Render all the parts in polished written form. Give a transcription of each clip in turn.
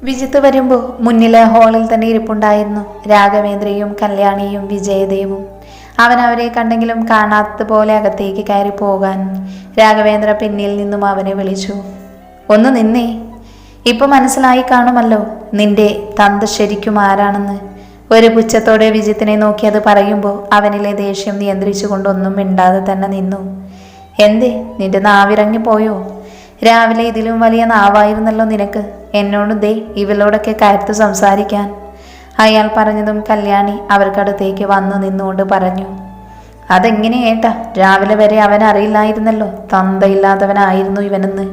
വിജിത്ത് വരുമ്പോൾ മുന്നിലെ ഹാളിൽ തന്നെ ഇരിപ്പുണ്ടായിരുന്നു രാഘവേന്ദ്രയും കല്യാണിയും വിജയദേവും. അവൻ അവരെ കണ്ടെങ്കിലും കാണാത്തതുപോലെ അകത്തേക്ക് കയറി പോകാൻ രാഘവേന്ദ്ര പിന്നിൽ നിന്നും അവനെ വിളിച്ചു. ഒന്ന് നിന്നേ, ഇപ്പൊ മനസ്സിലായി കാണുമല്ലോ നിന്റെ തന്ത ശരിക്കും ആരാണെന്ന്. ഒരു പുച്ഛത്തോടെ വിജിത്തിനെ നോക്കി അത് പറയുമ്പോൾ അവനിലെ ദേഷ്യം നിയന്ത്രിച്ചുകൊണ്ടൊന്നും മിണ്ടാതെ തന്നെ നിന്നു. എന്തേ, നിന്റെ നാവിറങ്ങി പോയോ? രാവിലെ ഇതിലും വലിയ നാവായിരുന്നല്ലോ നിനക്ക് എന്നോട് ദേ ഇവളോടൊക്കെ കയർത്ത് സംസാരിക്കാൻ. അയാൾ പറഞ്ഞതും കല്യാണി അവർക്കടുത്തേക്ക് വന്നു നിന്നുകൊണ്ട് പറഞ്ഞു. അതെങ്ങനെ ഏട്ടാ, രാവിലെ വരെ അവൻ അറിയില്ലായിരുന്നല്ലോ തന്തയില്ലാത്തവനായിരുന്നു ഇവനെന്ന്.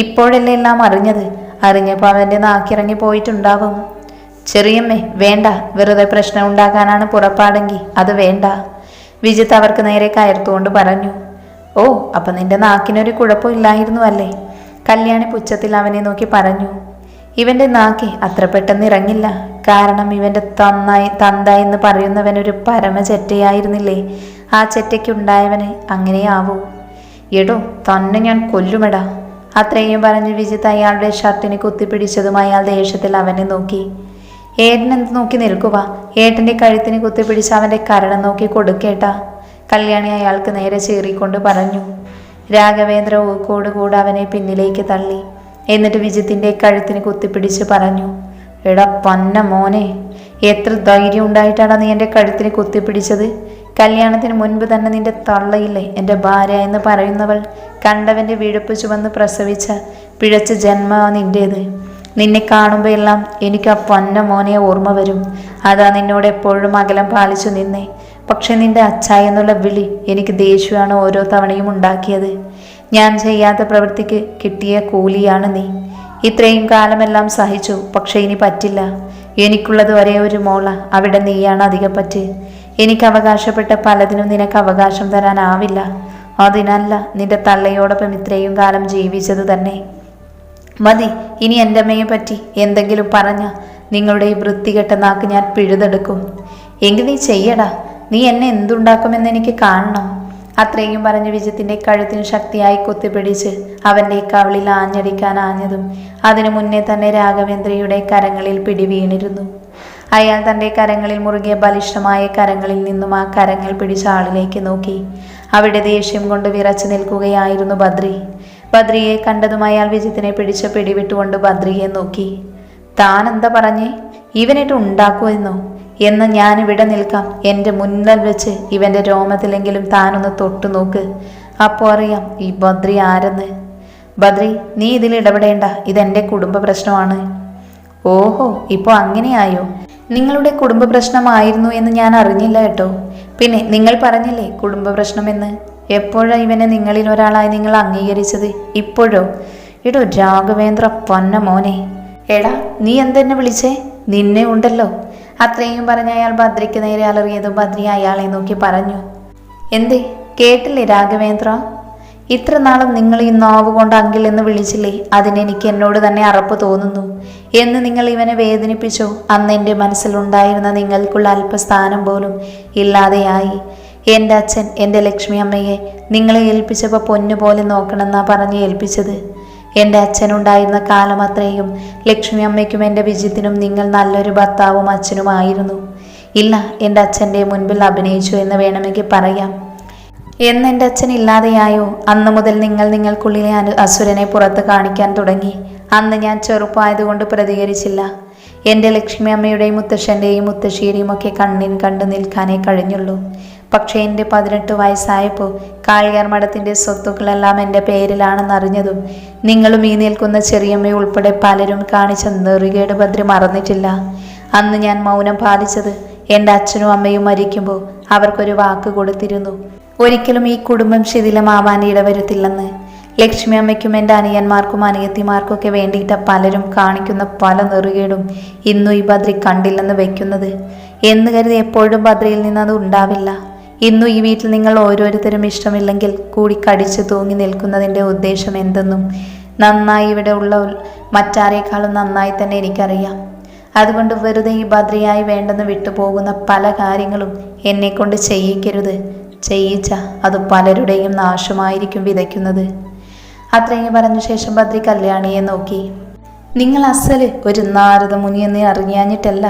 ഇപ്പോഴല്ലേ എല്ലാം അറിഞ്ഞത്. അറിഞ്ഞപ്പോൾ അവൻ്റെ നാക്കിറങ്ങി പോയിട്ടുണ്ടാവും. ചെറിയമ്മേ വേണ്ട, വെറുതെ പ്രശ്നം ഉണ്ടാക്കാനാണ് പുറപ്പാടെങ്കിൽ അത് വേണ്ട, വിജിത്ത് അവർക്ക് നേരെ കയർത്തുകൊണ്ട് പറഞ്ഞു. ഓ, അപ്പൊ നിന്റെ നാക്കിനൊരു കുഴപ്പമില്ലായിരുന്നു അല്ലേ? കല്യാണി പുച്ഛത്തിൽ അവനെ നോക്കി പറഞ്ഞു. ഇവന്റെ നാക്ക് അത്ര പെട്ടെന്ന് ഇറങ്ങില്ല. കാരണം ഇവന്റെ തന്ത എന്ന് പറയുന്നവനൊരു പരമ ചെറ്റയായിരുന്നില്ലേ? ആ ചെറ്റയ്ക്കുണ്ടായവന് അങ്ങനെയാവൂ. എടോ, തന്നെ ഞാൻ കൊല്ലുമെടാ. അത്രയും പറഞ്ഞ് വിജിത്ത് അയാളുടെ ഷർട്ടിന് കുത്തിപ്പിടിച്ചതും അയാൾ ദേഷ്യത്തിൽ അവനെ നോക്കി. ഏട്ടനെന്ത് നോക്കി നിൽക്കുക? ഏട്ടന്റെ കഴുത്തിന് കുത്തിപ്പിടിച്ച് അവന്റെ കരണം നോക്കി കൊടുക്കേട്ടാ, കല്യാണി അയാൾക്ക് നേരെ ചീറിക്കൊണ്ട് പറഞ്ഞു. രാഘവേന്ദ്ര ഊക്കോടുകൂടെ അവനെ പിന്നിലേക്ക് തള്ളി. എന്നിട്ട് വിജിത്തിന്റെ കഴുത്തിന് കുത്തിപ്പിടിച്ച് പറഞ്ഞു. എടാ പന്ന മോനെ, എത്ര ധൈര്യം ഉണ്ടായിട്ടാണ് നീ എൻ്റെ കഴുത്തിന് കുത്തിപ്പിടിച്ചത്? കല്യാണത്തിന് മുൻപ് തന്നെ നിന്റെ തള്ളയില്ലേ എൻ്റെ ഭാര്യ എന്ന് പറയുന്നവൾ കണ്ടവൻ്റെ വിഴുപ്പ് ചുവന്ന് പ്രസവിച്ച പിഴച്ച ജന്മ നിന്റേത്. നിന്നെ കാണുമ്പോൾ എല്ലാം എനിക്ക് ആ പന്ന മോനെ ഓർമ്മ വരും. അതാ നിന്നോട് എപ്പോഴും അകലം പാലിച്ചു നിന്നേ. പക്ഷെ നിന്റെ അച്ചായ എന്നുള്ള വിളി എനിക്ക് ദേഷ്യമാണ് ഓരോ തവണയും ഉണ്ടാക്കിയത്. ഞാൻ ചെയ്യാത്ത പ്രവൃത്തിക്ക് കിട്ടിയ കൂലിയാണ് നീ. ഇത്രയും കാലമെല്ലാം സഹിച്ചു, പക്ഷെ ഇനി പറ്റില്ല. എനിക്കുള്ളത് ഒരേ ഒരു മോള, അവിടെ നീയാണ് അധികപ്പറ്റ്. എനിക്ക് അവകാശപ്പെട്ട പലതിനും നിനക്ക് അവകാശം തരാനാവില്ല. അതിനല്ല നിന്റെ തള്ളയോടൊപ്പം ഇത്രയും കാലം ജീവിച്ചത് തന്നെ. മതി, ഇനി എൻ്റെ അമ്മയെ പറ്റി എന്തെങ്കിലും പറഞ്ഞ നിങ്ങളുടെ ഈ വൃത്തികെട്ട നാക്ക് ഞാൻ പിഴുതെടുക്കും. എങ്കിൽ നീ ചെയ്യടാ, നീ എന്നെ എന്തുണ്ടാക്കുമെന്ന് എനിക്ക് കാണണം. അത്രയും പറഞ്ഞ് വിജിത്തിന്റെ കഴുത്തിന് ശക്തിയായി കുത്തിപ്പിടിച്ച് അവന്റെ കവിളിൽ ആഞ്ഞടിക്കാൻ ആഞ്ഞതും അതിനു മുന്നേ തന്നെ രാഘവേന്ദ്രയുടെ കരങ്ങളിൽ പിടി വീണിരുന്നു. അയാൾ തൻ്റെ കരങ്ങളിൽ മുറുകിയ ബലിഷ്ഠമായ കരങ്ങളിൽ നിന്നും ആ കരങ്ങൾ പിടിച്ച ആളിലേക്ക് നോക്കി. അവിടെ ദേഷ്യം കൊണ്ട് വിറച്ചു നിൽക്കുകയായിരുന്നു ബദ്രി. ബദ്രിയെ കണ്ടതും അയാൾ വിജിത്തിനെ പിടിച്ച് പിടിവിട്ടുകൊണ്ട് ബദ്രിയെ നോക്കി. താൻ എന്താ പറഞ്ഞേ? ഇവനിട്ട് ഉണ്ടാക്കുമെന്നോ? എന്ന് ഞാനിവിടെ നിൽക്കാം. എൻ്റെ മുന്നിൽ വെച്ച് ഇവൻ്റെ രോമത്തിലെങ്കിലും താനൊന്ന് തൊട്ടു നോക്ക്, അപ്പോൾ അറിയാം ഈ ബദ്രി ആരെന്ന്. ബദ്രി, നീ ഇതിൽ ഇടപെടേണ്ട, ഇതെൻ്റെ കുടുംബ പ്രശ്നമാണ്. ഓഹോ, ഇപ്പോൾ അങ്ങനെയായോ? നിങ്ങളുടെ കുടുംബ പ്രശ്നമായിരുന്നു എന്ന് ഞാൻ അറിഞ്ഞില്ല കേട്ടോ. പിന്നെ നിങ്ങൾ പറഞ്ഞില്ലേ കുടുംബ പ്രശ്നമെന്ന്. എപ്പോഴാണ് ഇവനെ നിങ്ങളിൽ ഒരാളായി നിങ്ങൾ അംഗീകരിച്ചത്? ഇപ്പോഴോ? എടോ രാഘവേന്ദ്ര പന്ന മോനെ. എടാ, നീ എന്തെന്നെ വിളിച്ചേ? നിന്നെ ഉണ്ടല്ലോ. അത്രയും പറഞ്ഞ അയാൾ ബദ്രിക്ക് നേരെ അലറിയതും ബദ്രി അയാളെ നോക്കി പറഞ്ഞു. എന്തേ, കേട്ടില്ലേ രാഘവേന്ദ്ര? ഇത്ര നാളും നിങ്ങൾ ഈ നാവ് കൊണ്ട് അങ്കിൾ എന്ന് വിളിച്ചില്ലേ? അതിനെനിക്ക് എന്നോട് തന്നെ അറപ്പ് തോന്നുന്നു. എന്ന് നിങ്ങൾ ഇവനെ വേദനിപ്പിച്ചോ, അന്ന് എൻ്റെ മനസ്സിലുണ്ടായിരുന്ന നിങ്ങൾക്കുള്ള അല്പസ്ഥാനം പോലും ഇല്ലാതെയായി. എൻ്റെ അച്ഛൻ എൻ്റെ ലക്ഷ്മി അമ്മയെ നിങ്ങളെ ഏൽപ്പിച്ചപ്പോൾ പൊന്നുപോലെ നോക്കണമെന്നാ പറഞ്ഞ് ഏൽപ്പിച്ചത്. എൻ്റെ അച്ഛനുണ്ടായിരുന്ന കാലം അത്രയും ലക്ഷ്മി അമ്മയ്ക്കും എൻ്റെ വിജിത്തിനും നിങ്ങൾ നല്ലൊരു ഭർത്താവും അച്ഛനുമായിരുന്നു. ഇല്ല, എൻ്റെ അച്ഛൻ്റെ മുൻപിൽ അഭിനയിച്ചു എന്ന് വേണമെങ്കിൽ പറയാം. എന്ന് എൻ്റെ അച്ഛൻ ഇല്ലാതെയായോ അന്ന് മുതൽ നിങ്ങൾ നിങ്ങൾക്കുള്ളിലെ അസുരനെ പുറത്ത് കാണിക്കാൻ തുടങ്ങി. അന്ന് ഞാൻ ചെറുപ്പമായതുകൊണ്ട് പ്രതികരിച്ചില്ല. എൻ്റെ ലക്ഷ്മി അമ്മയുടെയും മുത്തശ്ശൻ്റെയും മുത്തശ്ശിയുടെയും ഒക്കെ കണ്ണിന് കണ്ടു നിൽക്കാനേ കഴിഞ്ഞുള്ളൂ. പക്ഷേ എൻ്റെ 18 വയസ്സായപ്പോൾ കാളിയാർ മഠത്തിൻ്റെ സ്വത്തുക്കളെല്ലാം എൻ്റെ പേരിലാണെന്നറിഞ്ഞതും നിങ്ങളും ഈ നിൽക്കുന്ന ചെറിയമ്മ ഉൾപ്പെടെ പലരും കാണിച്ച നെറുകേട് ബദ്രി മറന്നിട്ടില്ല. അന്ന് ഞാൻ മൗനം പാലിച്ചത് എൻ്റെ അച്ഛനും അമ്മയും മരിക്കുമ്പോൾ അവർക്കൊരു വാക്ക് കൊടുത്തിരുന്നു, ഒരിക്കലും ഈ കുടുംബം ശിഥിലമാവാൻ ഇടവരുത്തില്ലെന്ന്. ലക്ഷ്മി അമ്മയ്ക്കും എൻ്റെ അനിയന്മാർക്കും അനിയത്തിമാർക്കൊക്കെ വേണ്ടിയിട്ട് പലരും കാണിക്കുന്ന പല നെറുകേടും ഇന്നും ഈ ബദ്രി കണ്ടില്ലെന്ന് വെക്കുന്നത് എന്ന് കരുതി എപ്പോഴും ബദ്രിയിൽ നിന്നത് ഉണ്ടാവില്ല. ഇന്നും ഈ വീട്ടിൽ നിങ്ങൾ ഓരോരുത്തരും ഇഷ്ടമില്ലെങ്കിൽ കൂടി കടിച്ചു തൂങ്ങി നിൽക്കുന്നതിൻ്റെ ഉദ്ദേശം എന്തെന്നും നന്നായി ഇവിടെ ഉള്ള മറ്റാരേക്കാളും നന്നായി തന്നെ എനിക്കറിയാം. അതുകൊണ്ട് വെറുതെ ഈ ബദ്രിയായി വേണ്ടെന്ന് വിട്ടുപോകുന്ന പല കാര്യങ്ങളും എന്നെക്കൊണ്ട് ചെയ്യിക്കരുത്. ചെയ്യിച്ച അത് പലരുടെയും നാശമായിരിക്കും വിതയ്ക്കുന്നത്. അത്രയും പറഞ്ഞ ശേഷം ബദ്രി കല്യാണിയെ നോക്കി. നിങ്ങൾ അസല് ഒരു നാരദമുനിയെന്ന് അറിയാഞ്ഞിട്ടല്ല,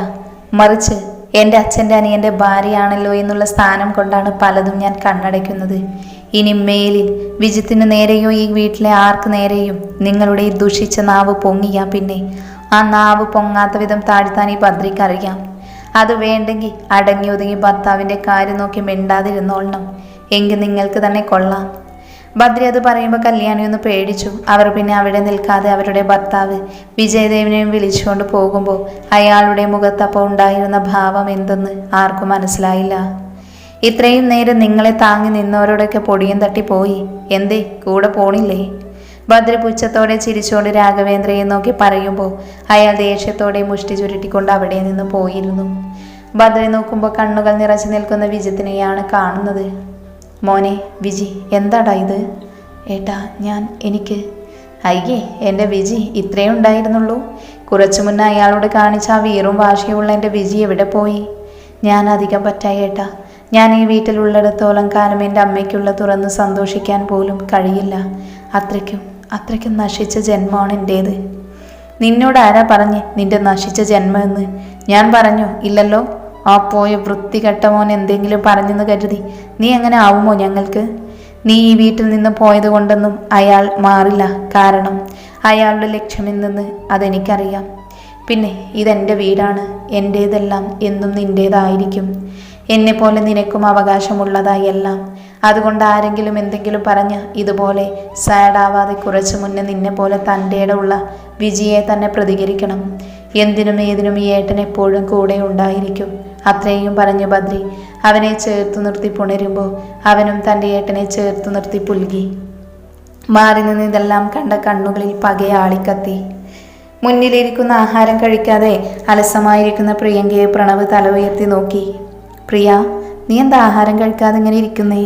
മറിച്ച് എൻ്റെ അച്ഛൻ്റെ അനിയൻ്റെ ഭാര്യയാണല്ലോ എന്നുള്ള സ്ഥാനം കൊണ്ടാണ് പലതും ഞാൻ കണ്ണടയ്ക്കുന്നത്. ഇനി മേലിൽ വിജിത്തിന് നേരെയോ ഈ വീട്ടിലെ ആർക്ക് നേരെയും നിങ്ങളുടെ ഈ ദുഷിച്ച നാവ് പൊങ്ങിയാ പിന്നെ ആ നാവ് പൊങ്ങാത്ത വിധം താഴ്ത്താൻ ഈ ഭദ്രയ്ക്കറിയാം. അത് വേണ്ടെങ്കിൽ അടങ്ങി ഒതുങ്ങി ഭർത്താവിൻ്റെ കാര്യം നോക്കി മിണ്ടാതിരുന്നോളണം. എങ്കിൽ നിങ്ങൾക്ക് തന്നെ കൊള്ളാം. ഭദ്രി അത് പറയുമ്പോൾ കല്യാണി ഒന്ന് പേടിച്ചു. അവർ പിന്നെ അവിടെ നിൽക്കാതെ അവരുടെ ഭർത്താവ് വിജയദേവനെയും വിളിച്ചുകൊണ്ട് പോകുമ്പോൾ അയാളുടെ മുഖത്തപ്പോൾ ഉണ്ടായിരുന്ന ഭാവം എന്തെന്ന് ആർക്കും മനസ്സിലായില്ല. ഇത്രയും നേരം നിങ്ങളെ താങ്ങി നിന്നവരോടൊക്കെ പൊടിയും തട്ടിപ്പോയി, എന്തേ കൂടെ പോണില്ലേ? ഭദ്രി പുച്ഛത്തോടെ ചിരിച്ചുകൊണ്ട് രാഘവേന്ദ്രയെ നോക്കി പറയുമ്പോൾ അയാൾ ദേഷ്യത്തോടെ മുഷ്ടി ചുരുട്ടിക്കൊണ്ട് അവിടെ നിന്ന് പോയിരുന്നു. ഭദ്രി നോക്കുമ്പോൾ കണ്ണുകൾ നിറച്ചു നിൽക്കുന്ന വിജിത്തിനെയാണ് കാണുന്നത്. മോനെ വിജി, എന്താടാ ഇത്? ഏട്ടാ എനിക്ക് അയ്യേ എൻ്റെ വിജി, ഇത്രയും ഉണ്ടായിരുന്നുള്ളൂ? കുറച്ചു മുന്നേ അയാളോട് കാണിച്ച ആ വീറും വാശിയുള്ള എൻ്റെ വിജി എവിടെ പോയി? ഞാൻ അധികം പറ്റായി ഏട്ടാ. ഞാൻ ഈ വീട്ടിലുള്ളിടത്തോളം കാലം എൻ്റെ അമ്മയ്ക്കുള്ള തുറന്ന് സന്തോഷിക്കാൻ പോലും കഴിയില്ല. അത്രയ്ക്കും നശിച്ച ജന്മമാണ് എൻ്റേത്. നിന്നോട് ആരാ പറഞ്ഞ് നിന്റെ നശിച്ച ജന്മമെന്ന്? ഞാൻ പറഞ്ഞോ? ഇല്ലല്ലോ. ആ പോയ വൃത്തികെട്ട മോൻ എന്തെങ്കിലും പറഞ്ഞെന്ന് കരുതി നീ അങ്ങനെ ആവുമോ ഞങ്ങൾക്ക്? നീ ഈ വീട്ടിൽ നിന്ന് പോയത് കൊണ്ടൊന്നും അയാൾ മാറില്ല. കാരണം അയാളുടെ ലക്ഷ്യമെന്തെന്ന് അതെനിക്കറിയാം. പിന്നെ ഇതെൻ്റെ വീടാണ്. എൻ്റേതെല്ലാം എന്നും നിൻ്റേതായിരിക്കും. എന്നെപ്പോലെ നിനക്കും അവകാശമുള്ളതായി എല്ലാം. അതുകൊണ്ട് ആരെങ്കിലും എന്തെങ്കിലും പറഞ്ഞ് ഇതുപോലെ സാഡാവാതെ കുറച്ചു മുന്നേ നിന്നെ പോലെ തൻ്റെ ഇടമുള്ള വിജിയെ തന്നെ പ്രതികരിക്കണം. എന്തിനും ഏതിനും ഈ ഏട്ടൻ എപ്പോഴും കൂടെ ഉണ്ടായിരിക്കും. അത്രയും പറഞ്ഞു ഭദ്രി അവനെ ചേർത്തു നിർത്തി പുണരുമ്പോൾ അവനും തൻ്റെ ഏട്ടനെ ചേർത്തു നിർത്തി പുൽകി. മാറി നിന്ന് ഇതെല്ലാം കണ്ട കണ്ണുകളിൽ പകയാളിക്കത്തി. മുന്നിലിരിക്കുന്ന ആഹാരം കഴിക്കാതെ അലസമായിരിക്കുന്ന പ്രിയങ്കയെ പ്രണവ് തല ഉയർത്തി നോക്കി. പ്രിയ, നീ എന്താ ആഹാരം കഴിക്കാതെ ഇങ്ങനെ ഇരിക്കുന്നേ?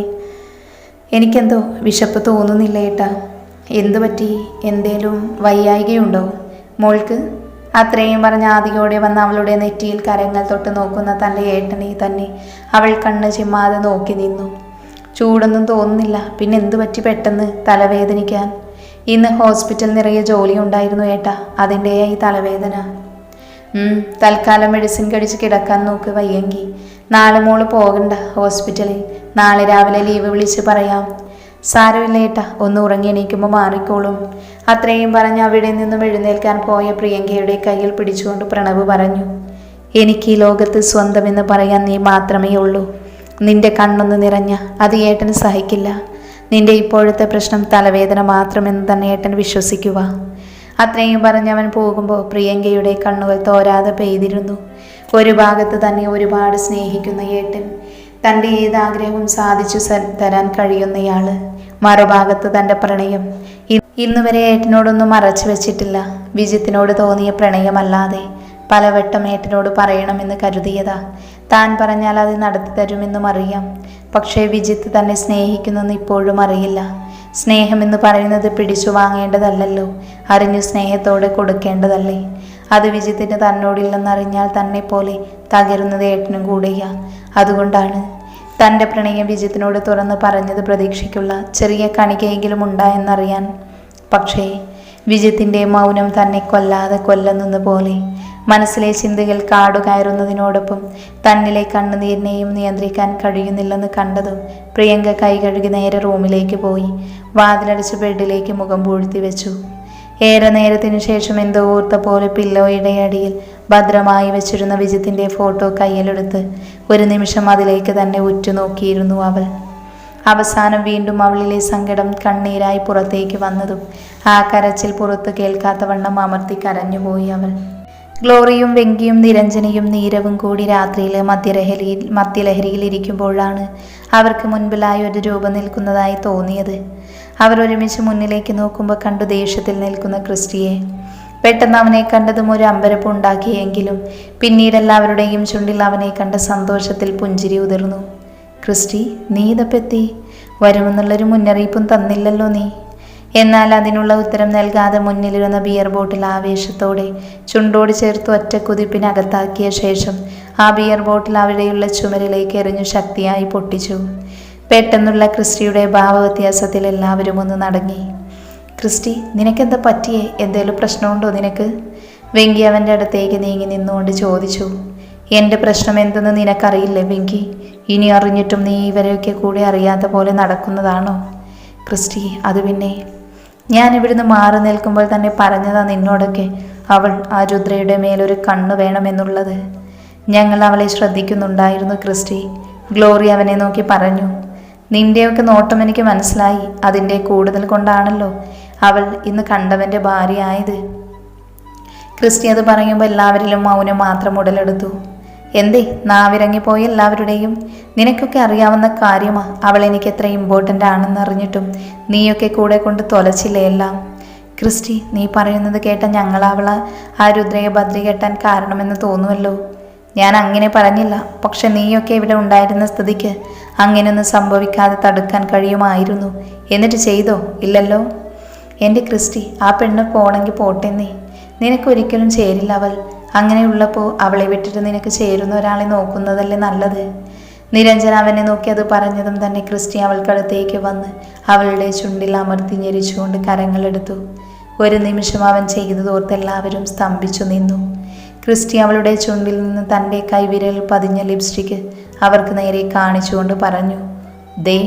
എനിക്കെന്തോ വിശപ്പ് തോന്നുന്നില്ല ഏട്ടാ. എന്തു പറ്റി? എന്തേലും വയ്യായികയുണ്ടോ മോൾക്ക്? അത്രയും പറഞ്ഞ ആദിയോടെ വന്ന് അവളുടെ നെറ്റിയിൽ കരങ്ങൾ തൊട്ട് നോക്കുന്ന തൻ്റെ ഏട്ടനെ തന്നെ അവൾ കണ്ണ് ചിമ്മാതെ നോക്കി നിന്നു. ചൂടൊന്നും തോന്നുന്നില്ല. പിന്നെ എന്തു പറ്റി പെട്ടെന്ന് തലവേദനിക്കാൻ? ഇന്ന് ഹോസ്പിറ്റൽ നിറയെ ജോലി ഉണ്ടായിരുന്നു ഏട്ടാ, അതിൻ്റെ ഈ തലവേദന. തൽക്കാലം മെഡിസിൻ കഴിച്ച് കിടക്കാൻ നോക്ക്. വയ്യെങ്കിൽ നാളെ മോള് പോകണ്ട ഹോസ്പിറ്റലിൽ. നാളെ രാവിലെ ലീവ് വിളിച്ച് പറയാം. സാരമില്ല ഏട്ടാ, ഒന്ന് ഉറങ്ങി എണീക്കുമ്പോൾ മാറിക്കോളും. അത്രയും പറഞ്ഞ് അവിടെ നിന്നും എഴുന്നേൽക്കാൻ പോയ പ്രിയങ്കയുടെ കയ്യിൽ പിടിച്ചുകൊണ്ട് പ്രണവ് പറഞ്ഞു, എനിക്ക് ഈ ലോകത്ത് സ്വന്തമെന്ന് പറയാൻ നീ മാത്രമേ ഉള്ളൂ. നിന്റെ കണ്ണൊന്ന് നിറഞ്ഞ അത് ഏട്ടന് സഹിക്കില്ല. നിന്റെ ഇപ്പോഴത്തെ പ്രശ്നം തലവേദന മാത്രമെന്ന് തന്നെ ഏട്ടൻ വിശ്വസിക്കുക. അത്രയും പറഞ്ഞവൻ പോകുമ്പോൾ പ്രിയങ്കയുടെ കണ്ണുകൾ തോരാതെ പെയ്തിരുന്നു. ഒരു ഭാഗത്ത് തന്നെ ഒരുപാട് സ്നേഹിക്കുന്ന ഏട്ടൻ, തൻ്റെ ഏതാഗ്രഹവും സാധിച്ചു തരാൻ കഴിയുന്നയാള്. മറുഭാഗത്ത് തൻ്റെ പ്രണയം. ഇന്നുവരെ ഏട്ടനോടൊന്നും മറച്ചു വെച്ചിട്ടില്ല. വിജിത്തിനോട് തോന്നിയ പ്രണയമല്ലാതെ പലവട്ടം ഏട്ടനോട് പറയണമെന്ന് കരുതിയതാ. താൻ പറഞ്ഞാൽ അത് നടത്തി തരുമെന്നും അറിയാം. പക്ഷേ വിജിത്ത് തന്നെ സ്നേഹിക്കുന്നെന്ന് ഇപ്പോഴും അറിയില്ല. സ്നേഹമെന്ന് പറയുന്നത് പിടിച്ചു വാങ്ങേണ്ടതല്ലല്ലോ, അറിഞ്ഞു സ്നേഹത്തോടെ കൊടുക്കേണ്ടതല്ലേ. അത് വിജിത്തിന് തന്നോടില്ലെന്നറിഞ്ഞാൽ തന്നെ പോലെ തകരുന്നത് ഏട്ടനും കൂടെയാ. അതുകൊണ്ടാണ് തൻ്റെ പ്രണയം വിജിത്തിനോട് തുറന്ന് പറഞ്ഞത്. പ്രതീക്ഷയ്ക്കുള്ള ചെറിയ കണികയെങ്കിലും ഉണ്ടായെന്നറിയാൻ. പക്ഷേ വിജിത്തിൻ്റെ മൗനം തന്നെ കൊല്ലാതെ കൊല്ലുന്നത് പോലെ മനസ്സിലെ ചിന്തകൾ കാടുകയറുന്നതിനോടൊപ്പം തന്നിലെ കണ്ണുനീരിനെയും നിയന്ത്രിക്കാൻ കഴിയുന്നില്ലെന്ന് കണ്ടതും പ്രിയങ്ക കൈ കഴുകി നേരെ റൂമിലേക്ക് പോയി വാതിലടച്ച് ബെഡിലേക്ക് മുഖം പൂഴ്ത്തി വെച്ചു. ഏറെ നേരത്തിനു ശേഷം എന്തോ ഓർത്ത പോലെ പില്ലോയുടെ അടിയിൽ ഭദ്രമായി വെച്ചിരുന്ന വിജിത്തിൻ്റെ ഫോട്ടോ കയ്യിലെടുത്ത് ഒരു നിമിഷം അതിലേക്ക് തന്നെ ഉറ്റുനോക്കിയിരുന്നു അവൾ. അവസാനം വീണ്ടും അവളിലെ സങ്കടം കണ്ണീരായി പുറത്തേക്ക് വന്നതും ആ കരച്ചിൽ പുറത്ത് കേൾക്കാത്ത വണ്ണം അമർത്തി കരഞ്ഞുപോയി അവൾ. ഗ്ലോറിയും വെങ്കിയും നിരഞ്ജനയും നീരവും കൂടി രാത്രിയിൽ മദ്യലഹരിയിൽ ഇരിക്കുമ്പോഴാണ് അവർക്ക് മുൻപിലായി ഒരു രൂപം നിൽക്കുന്നതായി തോന്നിയത്. അവർ ഒരുമിച്ച് മുന്നിലേക്ക് നോക്കുമ്പോൾ കണ്ടു ദേഷ്യത്തിൽ നിൽക്കുന്ന ക്രിസ്റ്റിയെ. പെട്ടെന്ന് അവനെ കണ്ടതും ഒരു അമ്പരപ്പ് ഉണ്ടാക്കിയെങ്കിലും പിന്നീട് എല്ലാവരുടെയും ചുണ്ടിൽ അവനെ കണ്ട സന്തോഷത്തിൽ പുഞ്ചിരി ഉതിർന്നു. ക്രിസ്റ്റി, നീ ഇതപ്പെത്തി? വരുമെന്നുള്ളൊരു മുന്നറിയിപ്പും തന്നില്ലല്ലോ നീ. എന്നാൽ അതിനുള്ള ഉത്തരം നൽകാതെ മുന്നിലിരുന്ന ബിയർ ബോട്ടിൽ ആവേശത്തോടെ ചുണ്ടോട് ചേർത്ത് ഒറ്റ കുതിപ്പിനകത്താക്കിയ ശേഷം ആ ബിയർ ബോട്ടിൽ അവിടെയുള്ള ചുമരിലേക്ക് എറിഞ്ഞു ശക്തിയായി പൊട്ടിച്ചു. പെട്ടെന്നുള്ള ക്രിസ്റ്റിയുടെ ഭാവവ്യത്യാസത്തിൽ എല്ലാവരും ഒന്ന് നടങ്ങി. ക്രിസ്റ്റി, നിനക്കെന്താ പറ്റിയേ? എന്തേലും പ്രശ്നമുണ്ടോ നിനക്ക്? വെങ്കി അവൻ്റെ അടുത്തേക്ക് നീങ്ങി നിന്നുകൊണ്ട് ചോദിച്ചു. എൻ്റെ പ്രശ്നം എന്തെന്ന് നിനക്കറിയില്ലേ വെങ്കി? ഇനി അറിഞ്ഞിട്ടും നീ ഇവരെയൊക്കെ കൂടി അറിയാത്ത പോലെ നടക്കുന്നതാണോ? ക്രിസ്റ്റി, അത് പിന്നെ ഞാൻ ഇവിടുന്ന് മാറി നിൽക്കുമ്പോൾ തന്നെ പറഞ്ഞതാ നിന്നോടൊക്കെ അവൾ ആ രുദ്രയുടെ മേലൊരു കണ്ണു വേണമെന്നുള്ളത്. ഞങ്ങൾ അവളെ ശ്രദ്ധിക്കുന്നുണ്ടായിരുന്നു ക്രിസ്റ്റി. ഗ്ലോറി അവനെ നോക്കി പറഞ്ഞു. നിന്റെയൊക്കെ നോട്ടം എനിക്ക് മനസ്സിലായി. അതിൻ്റെ കൂടുതൽ കൊണ്ടാണല്ലോ അവൾ ഇന്ന് കണ്ടവൻ്റെ ഭാര്യയായത്. ക്രിസ്റ്റി അത് പറയുമ്പോൾ എല്ലാവരിലും മൗനം മാത്രം ഉടലെടുത്തു. എന്തേ നാവിറങ്ങിപ്പോയി എല്ലാവരുടെയും? നിനക്കൊക്കെ അറിയാവുന്ന കാര്യമാ അവൾ എനിക്ക് എത്ര ഇമ്പോർട്ടൻ്റ് ആണെന്ന് അറിഞ്ഞിട്ടും നീയൊക്കെ കൂടെ കൊണ്ട് തൊലച്ചില്ലേ എല്ലാം. ക്രിസ്റ്റി, നീ പറയുന്നത് കേട്ട ഞങ്ങൾ അവളെ ആ രുദ്രയെ ബദ്രി കെട്ടാൻ കാരണമെന്ന് തോന്നുമല്ലോ. ഞാൻ അങ്ങനെ പറഞ്ഞില്ല. പക്ഷെ നീയൊക്കെ ഇവിടെ ഉണ്ടായിരുന്ന സ്ഥിതിക്ക് അങ്ങനെയൊന്നും സംഭവിക്കാതെ തടുക്കാൻ കഴിയുമായിരുന്നു. എന്നിട്ട് ചെയ്തോ? ഇല്ലല്ലോ. എൻ്റെ ക്രിസ്റ്റി, ആ പെണ്ണ് പോണെങ്കിൽ പോട്ടെ. നിനക്കൊരിക്കലും ചേരില്ല അവൾ. അങ്ങനെയുള്ളപ്പോൾ അവളെ വിട്ടിട്ട് നിനക്ക് ചേരുന്ന ഒരാളെ നോക്കുന്നതല്ലേ നല്ലത്. നിരഞ്ജന അവനെ നോക്കി അത് പറഞ്ഞതും തന്നെ ക്രിസ്റ്റി അവൾക്കടുത്തേക്ക് വന്ന് അവളുടെ ചുണ്ടിൽ അമർത്തി ഞെരിച്ചുകൊണ്ട് കരങ്ങളെടുത്തു. ഒരു നിമിഷം അവൻ ചെയ്തതോർത്ത് എല്ലാവരും സ്തംഭിച്ചു നിന്നു. ക്രിസ്റ്റി അവളുടെ ചുണ്ടിൽ നിന്ന് തൻ്റെ കൈവിരൽ പതിഞ്ഞ ലിപ്സ്റ്റിക്ക് അവർക്ക് നേരെ കാണിച്ചുകൊണ്ട് പറഞ്ഞു. ദേ,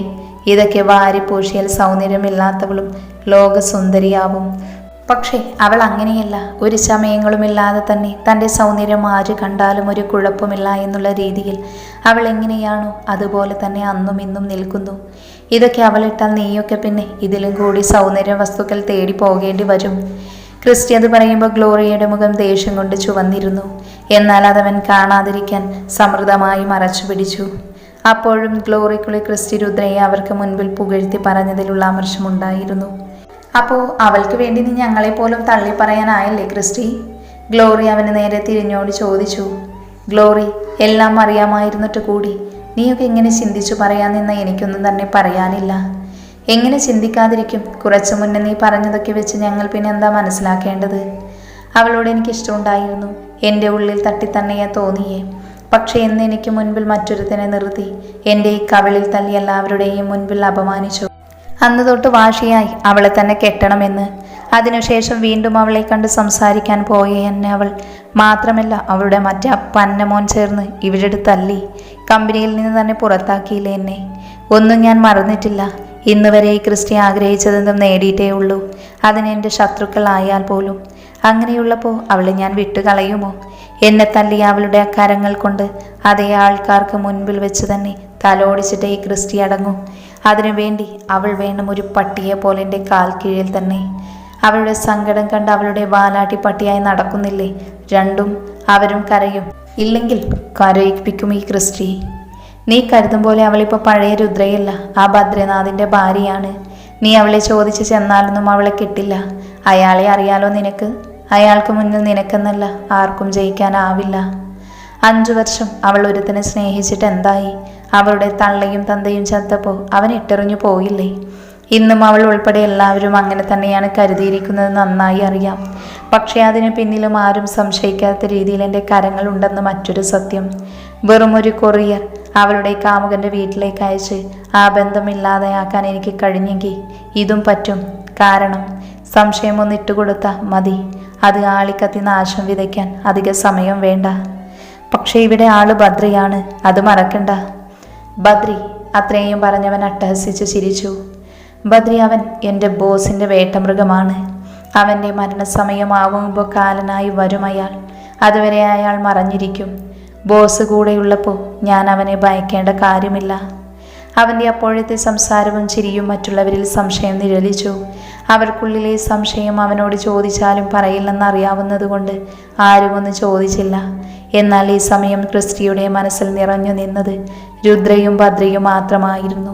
ഇതൊക്കെ വാരിപ്പൂശിയാൽ സൗന്ദര്യമില്ലാത്തവളും ലോകസുന്ദരിയാവും. പക്ഷേ അവൾ അങ്ങനെയല്ല. ഒരു ചമയങ്ങളുമില്ലാതെ തന്നെ തൻ്റെ സൗന്ദര്യം ആര് കണ്ടാലും ഒരു കുഴപ്പമില്ല എന്നുള്ള രീതിയിൽ അവൾ എങ്ങനെയാണോ അതുപോലെ തന്നെ അന്നും ഇന്നും നിൽക്കുന്നു. ഇതൊക്കെ അവളിട്ടാൽ നീയൊക്കെ പിന്നെ ഇതിലും കൂടി സൗന്ദര്യ വസ്തുക്കൾ തേടി പോകേണ്ടി വരും. ക്രിസ്റ്റി അത് പറയുമ്പോൾ ഗ്ലോറിയയുടെ മുഖം ദേഷ്യം കൊണ്ട് ചുവന്നിരുന്നു. എന്നാൽ അതവൻ കാണാതിരിക്കാൻ സമൃദ്ധമായി മറച്ചു പിടിച്ചു. അപ്പോഴും ഗ്ലോറിക്കുള്ളിൽ ക്രിസ്റ്റി രുദ്രയെ അവർക്ക് മുൻപിൽ പുകഴ്ത്തി പറഞ്ഞതിലുള്ള അമർഷമുണ്ടായിരുന്നു. അപ്പോൾ അവൾക്ക് വേണ്ടി നീ ഞങ്ങളെപ്പോലും തള്ളി പറയാനായല്ലേ ക്രിസ്റ്റി? ഗ്ലോറി അവന് നേരെ തിരിഞ്ഞോട് ചോദിച്ചു. ഗ്ലോറി, എല്ലാം അറിയാമായിരുന്നിട്ട് കൂടി നീയൊക്കെ എങ്ങനെ ചിന്തിച്ചു പറയാൻ നിന്ന എനിക്കൊന്നും തന്നെ പറയാനില്ല. എങ്ങനെ ചിന്തിക്കാതിരിക്കും? കുറച്ചു മുന്നേ നീ പറഞ്ഞതൊക്കെ വെച്ച് ഞങ്ങൾ പിന്നെ എന്താ മനസ്സിലാക്കേണ്ടത്? അവളോട് എനിക്കിഷ്ടമുണ്ടായിരുന്നു. എൻ്റെ ഉള്ളിൽ തട്ടിത്തന്നെയാ തോന്നിയേ. പക്ഷേ എന്ന് എനിക്ക് മുൻപിൽ മറ്റൊരുത്തിനെ നിർത്തി എൻ്റെ ഈ കവിളിൽ തല്ലി എല്ലാവരുടെയും മുൻപിൽ അപമാനിച്ചു. അന്ന് തൊട്ട് വാശിയായി അവളെ തന്നെ കെട്ടണമെന്ന്. അതിനുശേഷം വീണ്ടും അവളെ കണ്ട് സംസാരിക്കാൻ പോയ എന്നെ അവൾ മാത്രമല്ല അവളുടെ മറ്റേ പന്നമോൻ ചേർന്ന് ഇവിടെ തല്ലി. കമ്പനിയിൽ നിന്ന് തന്നെ പുറത്താക്കിയില്ലേ എന്നെ. ഒന്നും ഞാൻ മറന്നിട്ടില്ല. ഇന്ന് വരെ ഈ ക്രിസ്റ്റി ആഗ്രഹിച്ചതെന്തും നേടിയിട്ടേ ഉള്ളൂ. അതിന് എൻ്റെ ശത്രുക്കളായാൽ പോലും. അങ്ങനെയുള്ളപ്പോൾ അവളെ ഞാൻ വിട്ടുകളയുമോ? എന്നെ തല്ലിയ അവളുടെ അക്കാരങ്ങൾ കൊണ്ട് അതേ ആൾക്കാർക്ക് മുൻപിൽ വെച്ച് തന്നെ തലോടിച്ചിട്ട് ഈ ക്രിസ്റ്റി അടങ്ങും. അതിനുവേണ്ടി അവൾ വേണം ഒരു പട്ടിയെ പോലെ എൻ്റെ കാൽ കീഴിൽ തന്നെ. അവളുടെ സങ്കടം കണ്ട് അവളുടെ വാലാട്ടി പട്ടിയായി നടക്കുന്നില്ലേ രണ്ടും? അവരും കരയും. ഇല്ലെങ്കിൽ കരയിപ്പിക്കും ഈ ക്രിസ്റ്റി. നീ കരുതും പോലെ അവളിപ്പോൾ പഴയ രുദ്രയല്ല. ആ ബദ്രനാഥിൻ്റെ ഭാര്യയാണ്. നീ അവളെ ചോദിച്ച് ചെന്നാലൊന്നും അവളെ കിട്ടില്ല. അയാളെ അറിയാലോ നിനക്ക്. അയാൾക്ക് മുന്നിൽ നിനക്കെന്നല്ല ആർക്കും ജയിക്കാനാവില്ല. 5 വർഷം അവൾ ഒരുത്തനെ സ്നേഹിച്ചിട്ട് എന്തായി? അവളുടെ തള്ളയും തന്തയും ചത്തപ്പോൾ അവൻ ഇട്ടെറിഞ്ഞു പോയില്ലേ? ഇന്നും അവൾ ഉൾപ്പെടെ എല്ലാവരും അങ്ങനെ തന്നെയാണ് കരുതിയിരിക്കുന്നത് നന്നായി അറിയാം. പക്ഷേ അതിന് പിന്നിലും ആരും സംശയിക്കാത്ത രീതിയിൽ എൻ്റെ കരങ്ങളുണ്ടെന്ന് മറ്റൊരു സത്യം. വെറുമൊരു കൊറിയർ അവളുടെ കാമുകൻ്റെ വീട്ടിലേക്ക് അയച്ച് ആ ബന്ധമില്ലാതെയാക്കാൻ എനിക്ക് കഴിഞ്ഞെങ്കിൽ ഇതും പറ്റും. കാരണം സംശയമൊന്നിട്ടുകൊടുത്താൽ മതി. അത് ആളിക്കത്തി നാശം വിതയ്ക്കാൻ അധിക സമയം വേണ്ട. പക്ഷേ ഇവിടെ ആള് ബദ്രിയാണ്, അത് മറക്കണ്ട. ബദ്രി, അത്രയും പറഞ്ഞവൻ അട്ടഹസിച്ച് ചിരിച്ചു. ബദ്രി, അവൻ എൻ്റെ ബോസിൻ്റെ വേട്ടമൃഗമാണ്. അവൻ്റെ മരണസമയമാവുമ്പോൾ കാലനായി വരും അയാൾ. അതുവരെ അയാൾ മറഞ്ഞിരിക്കും. ബോസ് കൂടെയുള്ളപ്പോൾ ഞാൻ അവനെ ഭയക്കേണ്ട കാര്യമില്ല. അവൻ്റെ അപ്പോഴത്തെ സംസാരവും ചിരിയും മറ്റുള്ളവരിൽ സംശയം നിഴലിച്ചു. അവർക്കുള്ളിലെ സംശയം അവനോട് ചോദിച്ചാലും പറയില്ലെന്നറിയാവുന്നതുകൊണ്ട് ആരും ഒന്നും ചോദിച്ചില്ല. എന്നാൽ ഈ സമയം ക്രിസ്റ്റിയുടെ മനസ്സിൽ നിറഞ്ഞു നിന്നത് രുദ്രയും ബദ്രിയും മാത്രമായിരുന്നു.